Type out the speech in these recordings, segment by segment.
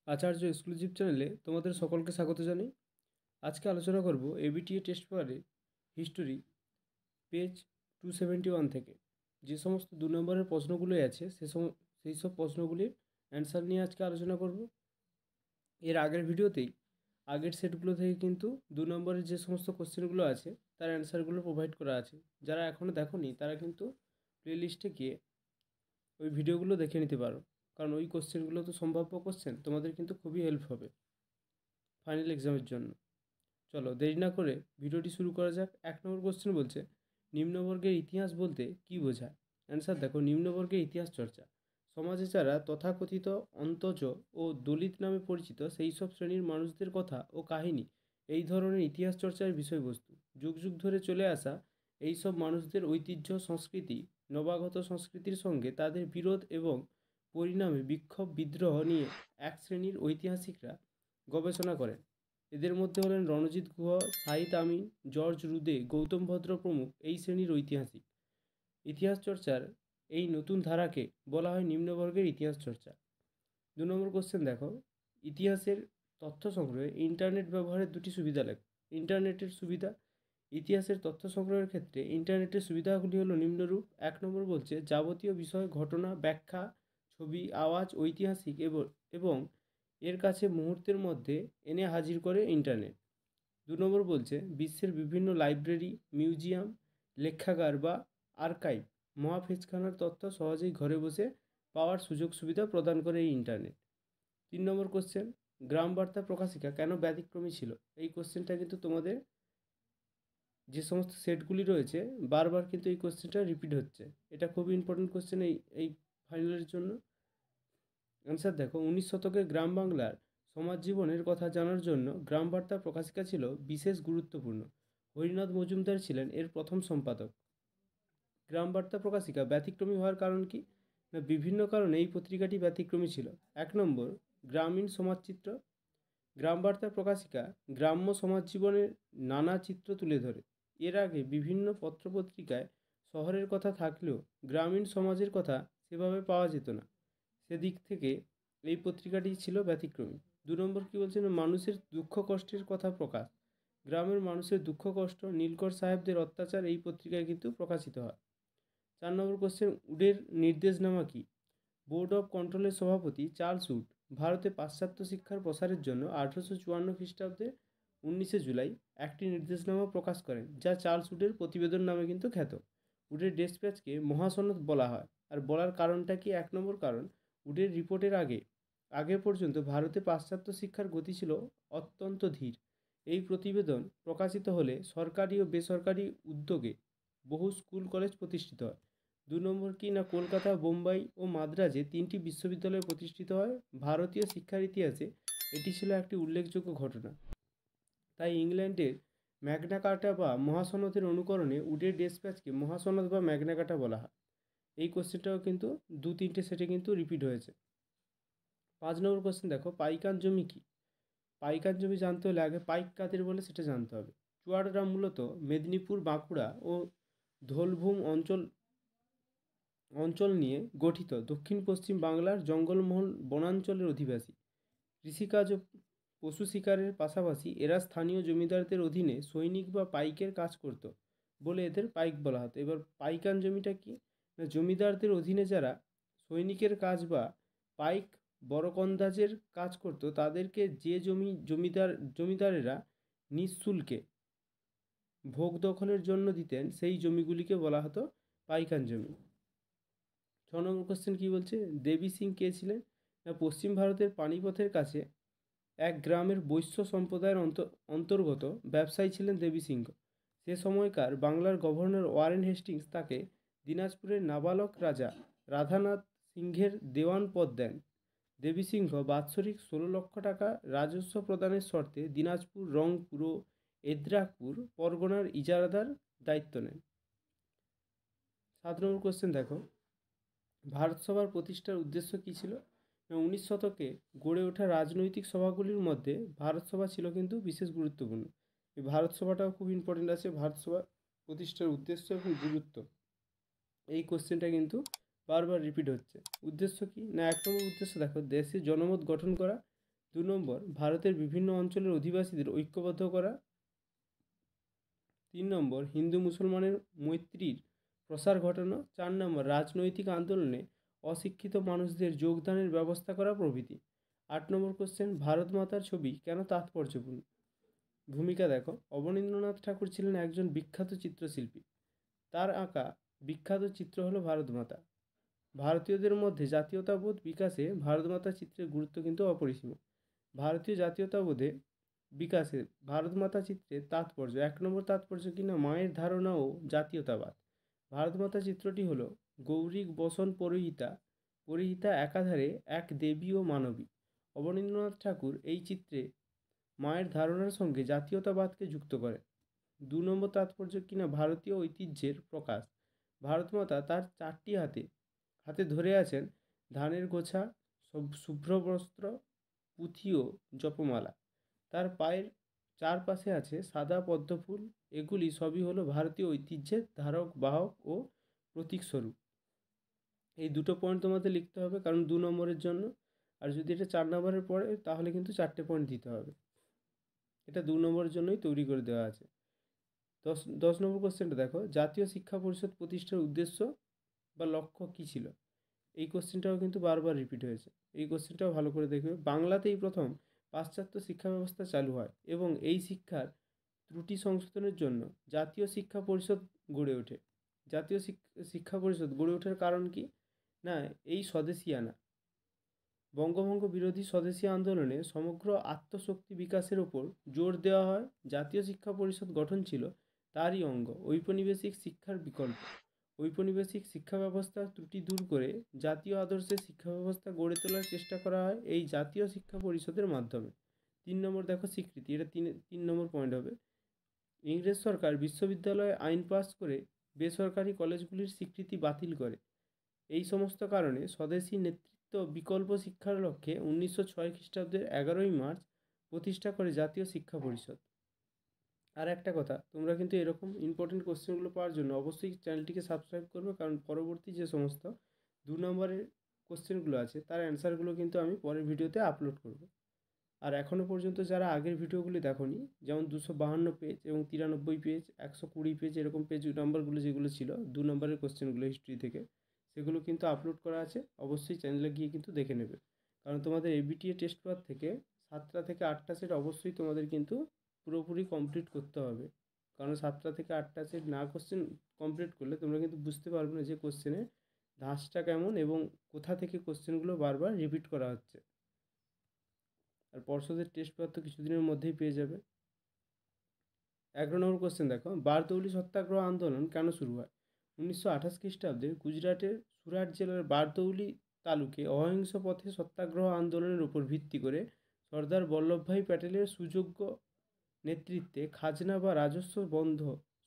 আচার্য exclusive চ্যানেলে তোমাদের সকলকে স্বাগত জানাই। আজকে আলোচনা করব এবিটিএ টেস্ট পেপারে হিস্টোরি পেজ 271 থেকে যে সমস্ত 2 নম্বরের প্রশ্নগুলো আছে সেই সব প্রশ্নগুলির অ্যান্সার নিয়ে আজকে আলোচনা করব। এর আগের ভিডিওতেই আগের সেটগুলো থেকে কিন্তু 2 নম্বরের যে সমস্ত কোশ্চেনগুলো আছে তার অ্যান্সারগুলো প্রোভাইড করা আছে। যারা এখনও দেখোনি তারা কিন্তু প্লেলিস্টে গিয়ে ওই ভিডিওগুলো দেখে নিতে পারো, কারণ ওই কোশ্চেনগুলো তো সম্ভাব্য কোশ্চেন, তোমাদের কিন্তু খুবই হেল্প হবে ফাইনাল এক্সামের জন্য। চলো দেরি না করে ভিডিওটি শুরু করা যাক। 1 নম্বর কোশ্চেন বলছে, নিম্নবর্গের ইতিহাস বলতে কী বোঝায়? অ্যান্সার দেখো, নিম্নবর্গের ইতিহাস চর্চা সমাজে যারা তথাকথিত অন্তজ ও দলিত নামে পরিচিত সেই সব শ্রেণীর মানুষদের কথা ও কাহিনী এই ধরনের ইতিহাস চর্চার বিষয়বস্তু। যুগ যুগ ধরে চলে আসা এই সব মানুষদের ঐতিহ্য, সংস্কৃতি, নবাগত সংস্কৃতির সঙ্গে তাদের বিরোধ এবং পরিণামে বিক্ষোভ, বিদ্রোহ নিয়ে এক শ্রেণীর ঐতিহাসিকরা গবেষণা করেন। এদের মধ্যে হলেন রণজিৎ গুহ, সাঈদ আমিন, জর্জ রুদে, গৌতম ভদ্র প্রমুখ এই শ্রেণীর ঐতিহাসিক। ইতিহাস চর্চার এই নতুন ধারাকে বলা হয় নিম্নবর্গের ইতিহাস চর্চা। 2 নম্বর কোশ্চেন দেখো, ইতিহাসের তথ্য সংগ্রহে ইন্টারনেট ব্যবহারের 2টি সুবিধা লেখো। ইন্টারনেটের সুবিধা। ইতিহাসের তথ্য সংগ্রহের ক্ষেত্রে ইন্টারনেটের সুবিধাগুলি হলো নিম্নরূপ। 1 নম্বর বলছে, যাবতীয় বিষয়, ঘটনা, ব্যাখ্যা, ছবি, আওয়াজ ঐতিহাসিক এবং এর কাছে মুহূর্তের মধ্যে এনে হাজির করে ইন্টারনেট। 2 নম্বর বলছে, বিশ্বের বিভিন্ন লাইব্রেরি, মিউজিয়াম, লেখাগার বা আর্কাইভ, মহাফেজখানার তথ্য সহজেই ঘরে বসে পাওয়ার সুযোগ সুবিধা প্রদান করে এই ইন্টারনেট। 3 নম্বর কোশ্চেন, গ্রাম বার্তা প্রকাশিকা কেন ব্যতিক্রমী ছিল? এই কোশ্চেনটা কিন্তু তোমাদের যে সমস্ত সেটগুলি রয়েছে বারবার কিন্তু এই কোশ্চেনটা রিপিট হচ্ছে। এটা খুবই ইম্পর্টেন্ট কোশ্চেন এই ফাইনালের জন্য। অ্যান্সার দেখো, 19 শতকের গ্রাম বাংলার সমাজ জীবনের কথা জানার জন্য গ্রাম বার্তা প্রকাশিকা ছিল বিশেষ গুরুত্বপূর্ণ। হরিনাথ মজুমদার ছিলেন এর প্রথম সম্পাদক। গ্রাম বার্তা প্রকাশিকা ব্যতিক্রমী হওয়ার কারণ কি? না, বিভিন্ন কারণে এই পত্রিকাটি ব্যতিক্রমী ছিল। 1 নম্বর, গ্রামীণ সমাজচিত্র। গ্রাম বার্তা প্রকাশিকা গ্রাম্য সমাজ জীবনের নানা চিত্র তুলে ধরে। এর আগে বিভিন্ন পত্রপত্রিকায় শহরের কথা থাকলেও গ্রামীণ সমাজের কথা সেভাবে পাওয়া যেত না। সেদিক থেকে এই পত্রিকাটি ছিল ব্যতিক্রমী। 2 নম্বর কী বলছেন, মানুষের দুঃখ কষ্টের কথা প্রকাশ। গ্রামের মানুষের দুঃখ কষ্ট, নীলকর সাহেবদের অত্যাচার এই পত্রিকায় কিন্তু প্রকাশিত হয়। 4 নম্বর কোশ্চেন, উডের নির্দেশনামা কী? বোর্ড অফ কন্ট্রোলের সভাপতি চার্লস উড ভারতে পাশ্চাত্য শিক্ষার প্রসারের জন্য 1854 খ্রিস্টাব্দে 19 জুলাই একটি নির্দেশনামা প্রকাশ করেন, যা চার্লস উডের প্রতিবেদন নামে কিন্তু খ্যাত। উডের ডেসপ্যাচকে মহাসনদ বলা হয়। আর বলার কারণটা কি? 1 নম্বর কারণ, উডের রিপোর্টের আগে পর্যন্ত ভারতে পাশ্চাত্য শিক্ষার গতি ছিল অত্যন্ত ধীর। এই প্রতিবেদন প্রকাশিত হলে সরকারি ও বেসরকারি উদ্যোগে বহু স্কুল কলেজ প্রতিষ্ঠিত হয়। 2 নম্বর কি? না, কলকাতা, বোম্বাই ও মাদ্রাজে 3টি বিশ্ববিদ্যালয় প্রতিষ্ঠিত হয়। ভারতীয় শিক্ষার ইতিহাসে এটি ছিল একটি উল্লেখযোগ্য ঘটনা। তাই ইংল্যান্ডের ম্যাগনা কার্টা বা মহাসনদের অনুকরণে উডের ডেসপ্যাচকে মহাসনদ বা ম্যাগনা কার্টা বলা হয়। এই কোশ্চেনটাও কিন্তু 2-3টে সেটে কিন্তু রিপিট হয়েছে। 5 নম্বর কোশ্চেন দেখো, পাইকান জমি কি? পাইকান জমি জানতে হলে আগে পাইক কাদের বলে সেটা জানতে হবে। চুয়াডরা মূলত মেদিনীপুর, বাঁকুড়া ও ধোলভূম অঞ্চল নিয়ে গঠিত দক্ষিণ পশ্চিম বাংলার জঙ্গলমহল বনাঞ্চলের অধিবাসী। কৃষিকাজ ও পশু শিকারের পাশাপাশি এরা স্থানীয় জমিদারদের অধীনে সৈনিক বা পাইকের কাজ করত বলে এদের পাইক বলা হতো। এবার পাইকান জমিটা কি? না, জমিদারদের অধীনে যারা সৈনিকের কাজ বা পাইক বরকন্দাজের কাজ করত তাদেরকে যে জমিদারেরা নিঃশুল্কে ভোগ দখলের জন্য দিতেন সেই জমিগুলিকে বলা হতো পাইকান জমি। 6 নম্বর কোশ্চেন কী বলছে, দেবী সিং কে ছিলেন? না, পশ্চিম ভারতের পানিপথের কাছে এক গ্রামের বৈশ্য সম্প্রদায়ের অন্তর্গত ব্যবসায়ী ছিলেন দেবী সিংহ। সে সময়কার বাংলার গভর্নর ওয়ারেন হেস্টিংস তাকে দিনাজপুরের নাবালক রাজা রাধানাথ সিংহের দেওয়ান পদ দেন। দেবী সিংহ বাৎসরিক 16 লক্ষ টাকা রাজস্ব প্রদানের শর্তে দিনাজপুর, রংপুর ও এদ্রাকপুর পরগনার ইজারাদার দায়িত্ব নেন। 7 নম্বর কোশ্চেন দেখো, ভারত সভার প্রতিষ্ঠার উদ্দেশ্য কী ছিল? 19 শতকে গড়ে ওঠা রাজনৈতিক সভাগুলির মধ্যে ভারত সভা ছিল কিন্তু বিশেষ গুরুত্বপূর্ণ। এই ভারত সভাটাও খুব ইম্পর্টেন্ট আছে। ভারত সভা প্রতিষ্ঠার উদ্দেশ্য এবং গুরুত্ব, এই কোশ্চেনটা কিন্তু বারবার রিপিট হচ্ছে। উদ্দেশ্য কি? না, 1 নম্বর উদ্দেশ্য দেখো, দেশে জনমত গঠন করা। 2 নম্বর ভারতের বিভিন্ন অঞ্চলের অধিবাসীদের ঐক্যবদ্ধ করা। 3 নম্বর হিন্দু মুসলমানের মৈত্রীর প্রসার ঘটানো। 4 নম্বর রাজনৈতিক আন্দোলনে অশিক্ষিত মানুষদের যোগদানের ব্যবস্থা করা প্রভৃতি। 8 নম্বর কোশ্চেন, ভারত মাতার ছবি কেন তাৎপর্যপূর্ণ? ভূমিকা দেখো, অবনীন্দ্রনাথ ঠাকুর ছিলেন একজন বিখ্যাত চিত্রশিল্পী। তার আঁকা বিখ্যাত চিত্র হলো ভারত মাতা। ভারতীয়দের মধ্যে জাতীয়তাবোধ বিকাশে ভারত মাতা চিত্রের গুরুত্ব কিন্তু অপরিসীম। ভারতীয় জাতীয়তাবোধে বিকাশে ভারত মাতা চিত্রের তাৎপর্য, 1 নম্বর তাৎপর্য কিনা মায়ের ধারণা ও জাতীয়তাবাদ। ভারত মাতা চিত্রটি হলো গৌরিক বসন পরিহিতা একাধারে এক দেবী ও মানবী। অবনীন্দ্রনাথ ঠাকুর এই চিত্রে মায়ের ধারণার সঙ্গে জাতীয়তাবাদকে যুক্ত করে। 2 নম্বর তাৎপর্য কিনা ভারতীয় ঐতিহ্যের প্রকাশ। ভারত মাতা তার 4টি হাতে ধরে আছেন ধানের গোছা, শুভ্র বস্ত্র, পুঁথি ও জপমালা। তার পায়ের চারপাশে আছে সাদা পদ্মফুল। এগুলি সবই হলো ভারতীয় ঐতিহ্যের ধারক বাহক ও প্রতীক স্বরূপ। এই দুটো পয়েন্ট তোমাদের লিখতে হবে, কারণ 2 নম্বরের জন্য। আর যদি এটা 4 নম্বরের পড়ে তাহলে কিন্তু 4টে পয়েন্ট দিতে হবে। এটা 2 নম্বরের জন্যই তৈরি করে দেওয়া আছে। 10 নম্বর কোশ্চেনটা দেখো, জাতীয় শিক্ষা পরিষদ প্রতিষ্ঠার উদ্দেশ্য বা লক্ষ্য কী ছিল? এই কোশ্চেনটাও কিন্তু বারবার রিপিট হয়েছে। এই কোশ্চেনটাও ভালো করে দেখবে। বাংলাতেই প্রথম পাশ্চাত্য শিক্ষা ব্যবস্থা চালু হয় এবং এই শিক্ষার ত্রুটি সংশোধনের জন্য জাতীয় শিক্ষা পরিষদ গড়ে ওঠে। জাতীয় শিক্ষা পরিষদ গড়ে ওঠার কারণ কি? না, এই স্বদেশিয়ানা, বঙ্গভঙ্গ বিরোধী স্বদেশী আন্দোলনে সমগ্র আত্মশক্তি বিকাশের ওপর জোর দেওয়া হয়। জাতীয় শিক্ষা পরিষদ গঠন ছিল তারই অঙ্গ। ঔপনিবেশিক শিক্ষার বিকল্প। ঔপনিবেশিক শিক্ষা ব্যবস্থার ত্রুটি দূর করে জাতীয় আদর্শের শিক্ষা ব্যবস্থা গড়ে তোলার চেষ্টা করা হয় এই জাতীয় শিক্ষা পরিষদের মাধ্যমে। 3 নম্বর দেখো, স্বীকৃতি। এটা 3 নম্বর পয়েন্ট হবে। ইংরেজ সরকার বিশ্ববিদ্যালয়ে আইন পাস করে বেসরকারি কলেজগুলির স্বীকৃতি বাতিল করে। এই সমস্ত কারণে স্বদেশী নেতৃত্ব বিকল্প শিক্ষার লক্ষ্যে 1906 খ্রিস্টাব্দের 11ই মার্চ প্রতিষ্ঠা করে জাতীয় শিক্ষা পরিষদ। আর একটা কথা, তোমরা কিন্তু এরকম ইম্পর্টেন্ট কোশ্চেনগুলো পাওয়ার জন্য অবশ্যই চ্যানেলটিকে সাবস্ক্রাইব করবে, কারণ পরবর্তী যে সমস্ত 2 নম্বরের কোশ্চেনগুলো আছে তার অ্যান্সারগুলো কিন্তু আমি পরের ভিডিওতে আপলোড করব। আর এখনও পর্যন্ত যারা আগের ভিডিওগুলি দেখোনি, যেমন 252 পেজ এবং 93 পেজ, 120 পেজ, এরকম পেজ নাম্বারগুলো যেগুলো ছিল 2 নম্বরের কোশ্চেনগুলো হিস্ট্রি থেকে, সেগুলো কিন্তু আপলোড করা আছে। অবশ্যই চ্যানেলে গিয়ে কিন্তু দেখে নেবে, কারণ তোমাদের এবিটিএ টেস্ট পেপার থেকে 7টা থেকে 8টা সেট অবশ্যই তোমাদের কিন্তু পুরোপুরি কমপ্লিট করতে হবে। কারণ 7টা থেকে 8টা সেট না কোশ্চেন কমপ্লিট করলে তোমরা কিন্তু বুঝতে পারবে না যে কোশ্চেনের ধাঁচটা কেমন এবং কোথা থেকে কোশ্চেনগুলো বারবার রিপিট করা হচ্ছে। আর পর্ষদের টেস্ট পেপার তো কিছুদিনের মধ্যেই পেয়ে যাবে। 11 নম্বর কোশ্চেন দেখো, বারদৌলি সত্যাগ্রহ আন্দোলন কেন শুরু হয়? 1928 খ্রিস্টাব্দে গুজরাটের সুরাট জেলার বারদৌলি তালুকে অহিংস পথে সত্যাগ্রহ আন্দোলনের উপর ভিত্তি করে সর্দার বল্লভভাই প্যাটেলের সুযোগ্য নেতৃত্বে খাজনা বা রাজস্ব বন্ধ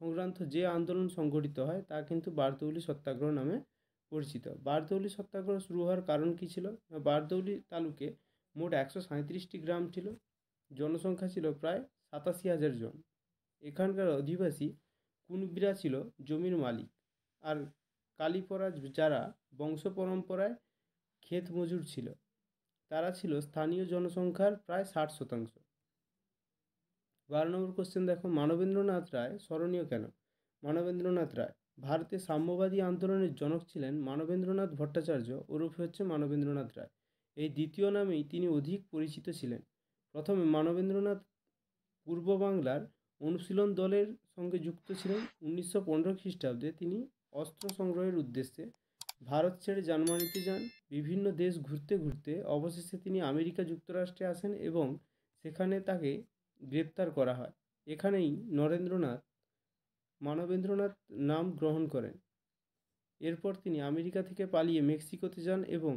সংক্রান্ত যে আন্দোলন সংগঠিত হয় তা কিন্তু বারদৌলি সত্যাগ্রহ নামে পরিচিত। বারদৌলি সত্যাগ্রহ শুরু হওয়ার কারণ কী ছিল? বারদৌলি তালুকে মোট 137টি গ্রাম ছিল। জনসংখ্যা ছিল প্রায় 87,000 জন। এখানকার অধিবাসী কুনবিরা ছিল জমির মালিক, আর কালীপরা যারা বংশ পরম্পরায় ক্ষেত মজুর ছিল, তারা ছিল স্থানীয় জনসংখ্যার প্রায় 60%। 12 নম্বর কোশ্চেন দেখো, মানবেন্দ্রনাথ রায় স্মরণীয় কেন? মানবেন্দ্রনাথ রায় ভারতে সাম্যবাদী আন্দোলনের জনক ছিলেন মানবেন্দ্রনাথ ভট্টাচার্য, ওরফে হচ্ছে মানবেন্দ্রনাথ রায়। এই দ্বিতীয় নামেই তিনি অধিক পরিচিত ছিলেন। প্রথমে মানবেন্দ্রনাথ পূর্ব বাংলার অনুশীলন দলের সঙ্গে যুক্ত ছিলেন। 1915 খ্রিস্টাব্দে তিনি অস্ত্র সংগ্রহের উদ্দেশ্যে ভারত ছেড়ে জার্মানিতে যান। বিভিন্ন দেশ ঘুরতে ঘুরতে অবশেষে তিনি আমেরিকা যুক্তরাষ্ট্রে আসেন এবং সেখানে তাকে গ্রেপ্তার করা হয়। এখানেই মানবেন্দ্রনাথ নাম গ্রহণ করেন। এরপর তিনি আমেরিকা থেকে পালিয়ে মেক্সিকোতে যান এবং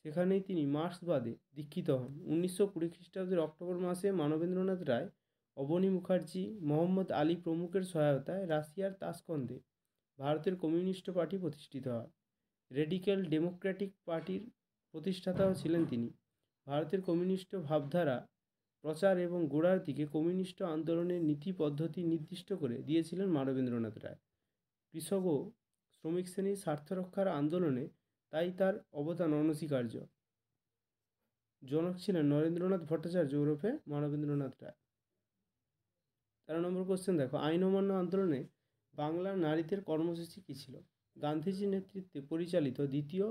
সেখানেই তিনি মার্ক্সবাদে দীক্ষিত হন। 1920 খ্রিস্টাব্দের অক্টোবর মাসে মানবেন্দ্রনাথ রায়, অবনী মুখার্জি, মোহাম্মদ আলী প্রমুখের সহায়তায় রাশিয়ার তাশকন্দে ভারতের কমিউনিস্ট পার্টি প্রতিষ্ঠিত হয়। রেডিক্যাল ডেমোক্র্যাটিক পার্টির প্রতিষ্ঠাতাও ছিলেন তিনি। ভারতের কমিউনিস্ট ভাবধারা প্রচার এবং গোড়ার দিকে কমিউনিস্ট আন্দোলনের নীতি পদ্ধতি নির্দিষ্ট করে দিয়েছিলেন মানবেন্দ্রনাথ রায়। কৃষক ও শ্রমিক শ্রেণীর স্বার্থ রক্ষার আন্দোলনে তাই তার অবদান অনস্বীকার্য। জনক ছিলেন নরেন্দ্রনাথ ভট্টাচার্য ওরফে মানবেন্দ্রনাথ রায়। 13 নম্বর কোশ্চেন দেখো, আইন অমান্য আন্দোলনে বাংলার নারীদের কর্মসূচি কী ছিল? গান্ধীজির নেতৃত্বে পরিচালিত দ্বিতীয়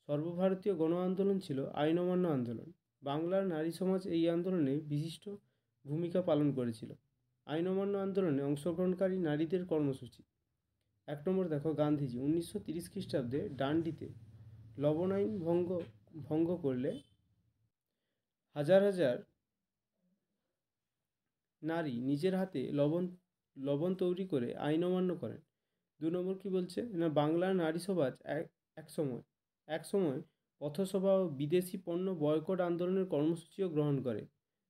সর্বভারতীয় গণ আন্দোলন ছিল আইন অমান্য আন্দোলন। বাংলার নারী সমাজ এই আন্দোলনে বিশিষ্ট ভূমিকা পালন করেছিল। আইন অমান্য আন্দোলনে অংশগ্রহণকারী নারীদের কর্মসূচি। 1 নম্বর দেখো, গান্ধীজি 1930 খ্রিস্টাব্দে ডান্ডিতে লবণ আইন ভঙ্গ করলে হাজার হাজার নারী নিজের হাতে লবণ তৈরি করে আইন অমান্য করেন। 2 নম্বর কি বলছে না, বাংলার নারী সমাজ এক সময় পথসভা ও বিদেশি পণ্য বয়কট আন্দোলনের কর্মসূচিও গ্রহণ করে।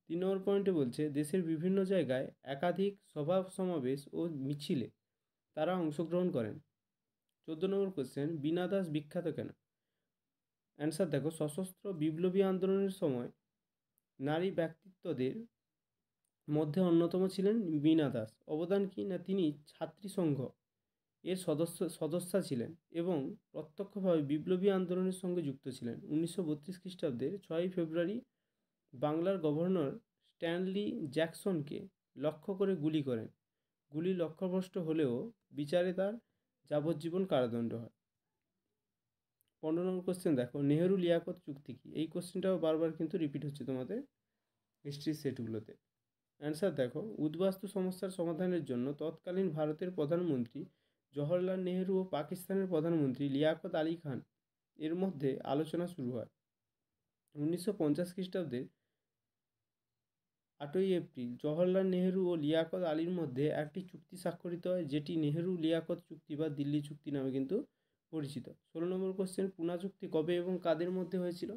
3 নম্বর পয়েন্টে বলছে, দেশের বিভিন্ন জায়গায় একাধিক সভা সমাবেশ ও মিছিলে তারা অংশগ্রহণ করেন। 14 নম্বর কোশ্চেন, বীণা দাস বিখ্যাত কেন? অ্যান্সার দেখো, সশস্ত্র বিপ্লবী আন্দোলনের সময় নারী ব্যক্তিত্বদের মধ্যে অন্যতম ছিলেন বীণা দাস। অবদান কি না, তিনি ছাত্রী সংঘ এর সদস্যা ছিলেন এবং প্রত্যক্ষভাবে বিপ্লবী আন্দোলনের সঙ্গে যুক্ত ছিলেন। 1932 খ্রিস্টাব্দের 6 ফেব্রুয়ারি বাংলার গভর্নর স্ট্যানলি জ্যাকসনকে লক্ষ্য করে গুলি করেন। গুলি লক্ষ্যভ্রষ্ট হলেও বিচারে তার যাবজ্জীবন কারাদণ্ড হয়। 15 নম্বর কোশ্চেন দেখো, নেহেরু লিয়াকত চুক্তি কি? এই কোশ্চেনটাও বারবার কিন্তু রিপিট হচ্ছে তোমাদের হিস্ট্রি সেটগুলোতে। অ্যান্সার দেখো, উদ্বাস্তু সমস্যার সমাধানের জন্য তৎকালীন ভারতের প্রধানমন্ত্রী জওহরলাল নেহেরু ও পাকিস্তানের প্রধানমন্ত্রী লিয়াকত আলী খান এর মধ্যে আলোচনা শুরু হয়। 1950 খ্রিস্টাব্দের 8ই এপ্রিল জওহরলাল নেহেরু ও লিয়াকত আলীর মধ্যে একটি চুক্তি স্বাক্ষরিত হয়, যেটি নেহেরু লিয়াকত চুক্তি বা দিল্লি চুক্তি নামে কিন্তু পরিচিত। 16 নম্বর কোশ্চেন, পুনা চুক্তি কবে এবং কাদের মধ্যে হয়েছিল?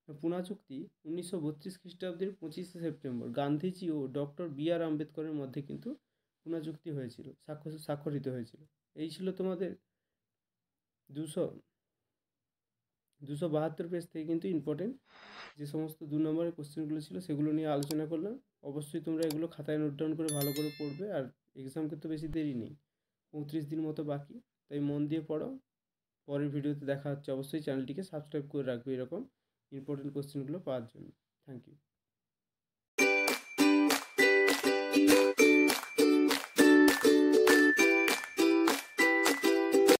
পুনা চুক্তি 1932 খ্রিস্টাব্দের 25শে সেপ্টেম্বর গান্ধীজি ও ডক্টর বি.আর. আম্বেদকরের মধ্যে কিন্তু পুনা চুক্তি হয়েছিল, স্বাক্ষরিত হয়েছিল। এই ছিল তোমাদের 272 পেজ থেকে কিন্তু ইম্পর্টেন্ট যে সমস্ত 2 নম্বরের কোশ্চেনগুলো ছিল সেগুলো নিয়ে আলোচনা করলাম। অবশ্যই তোমরা এগুলো খাতায় নোট ডাউন করে ভালো করে পড়বে। আর এক্সামকে তো বেশি দেরি নেই, 35 দিন মতো বাকি, তাই মন দিয়ে পড়ো। পরের ভিডিওতে দেখা হচ্ছে। অবশ্যই চ্যানেলটিকে সাবস্ক্রাইব করে রাখবে এরকম ইম্পর্টেন্ট কোশ্চেনগুলো পাওয়ার জন্য। Thank you.